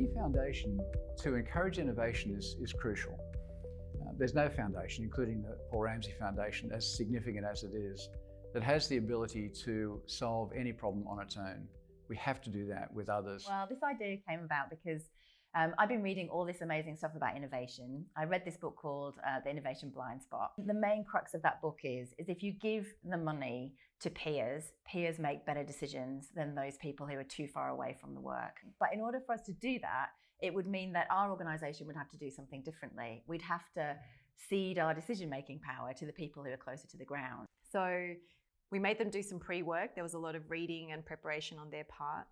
any foundation to encourage innovation is crucial. There's no foundation, including the Paul Ramsay Foundation, as significant as it is, that has the ability to solve any problem on its own. We have to do that with others. Well, this idea came about because I've been reading all this amazing stuff about innovation. I read this book called The Innovation Blind Spot. The main crux of that book is if you give the money to peers make better decisions than those people who are too far away from the work. But in order for us to do that, it would mean that our organisation would have to do something differently. We'd have to cede our decision-making power to the people who are closer to the ground. So we made them do some pre-work. There was a lot of reading and preparation on their part.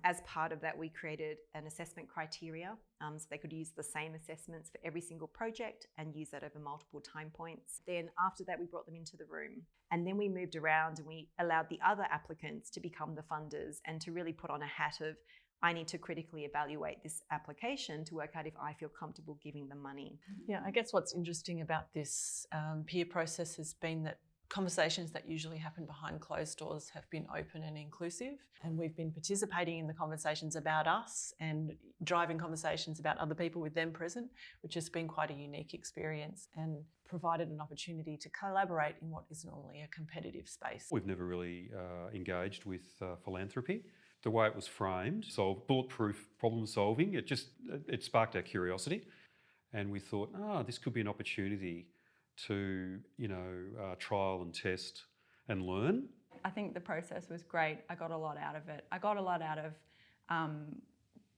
As part of that, we created an assessment criteria so they could use the same assessments for every single project and use that over multiple time points. Then after that, we brought them into the room, and then we moved around and we allowed the other applicants to become the funders and to really put on a hat of, I need to critically evaluate this application to work out if I feel comfortable giving them money. Yeah, I guess what's interesting about this peer process has been that conversations that usually happen behind closed doors have been open and inclusive, and we've been participating in the conversations about us and driving conversations about other people with them present, which has been quite a unique experience and provided an opportunity to collaborate in what is normally a competitive space. We've never really engaged with philanthropy. The way it was framed, so bulletproof problem solving, it sparked our curiosity, and we thought, this could be an opportunity to trial and test and learn. I think the process was great. I got a lot out of it. I got a lot out of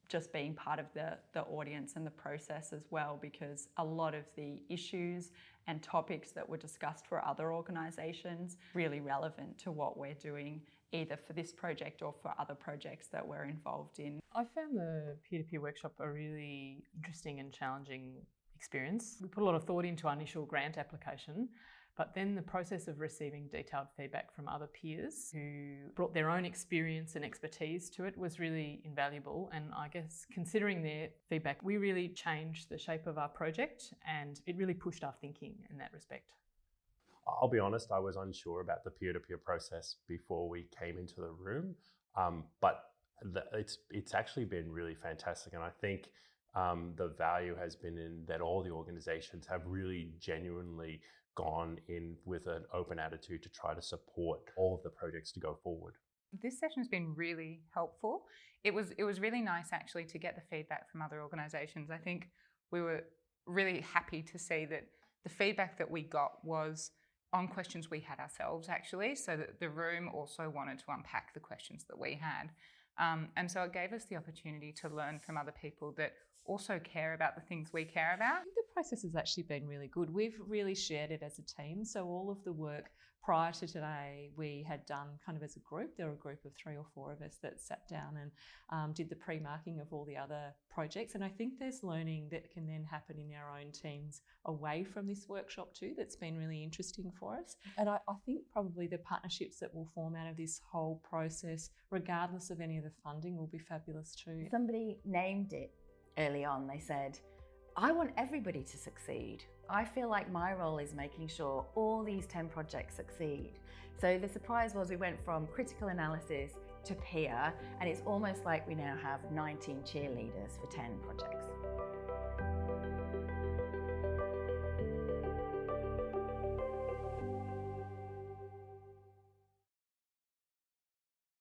just being part of the audience and the process as well, because a lot of the issues and topics that were discussed for other organisations really relevant to what we're doing, either for this project or for other projects that we're involved in. I found the peer-to-peer workshop a really interesting and challenging experience. We put a lot of thought into our initial grant application, but then the process of receiving detailed feedback from other peers who brought their own experience and expertise to it was really invaluable. And I guess considering their feedback, we really changed the shape of our project, and it really pushed our thinking in that respect. I'll be honest, I was unsure about the peer-to-peer process before we came into the room, but it's actually been really fantastic. And I think the value has been in that all the organizations have really genuinely gone in with an open attitude to try to support all of the projects to go forward. This session has been really helpful. It was really nice actually to get the feedback from other organizations. I think we were really happy to see that the feedback that we got was on questions we had ourselves actually, so that the room also wanted to unpack the questions that we had. And so it gave us the opportunity to learn from other people that also care about the things we care about. The process has actually been really good. We've really shared it as a team. So all of the work prior to today we had done kind of as a group. There were a group of 3 or 4 of us that sat down and did the pre-marking of all the other projects. And I think there's learning that can then happen in our own teams away from this workshop too that's been really interesting for us. And I think probably the partnerships that will form out of this whole process, regardless of any of the funding, will be fabulous too. Somebody named it early on. They said, I want everybody to succeed. I feel like my role is making sure all these 10 projects succeed. So the surprise was we went from critical analysis to peer, and it's almost like we now have 19 cheerleaders for 10 projects.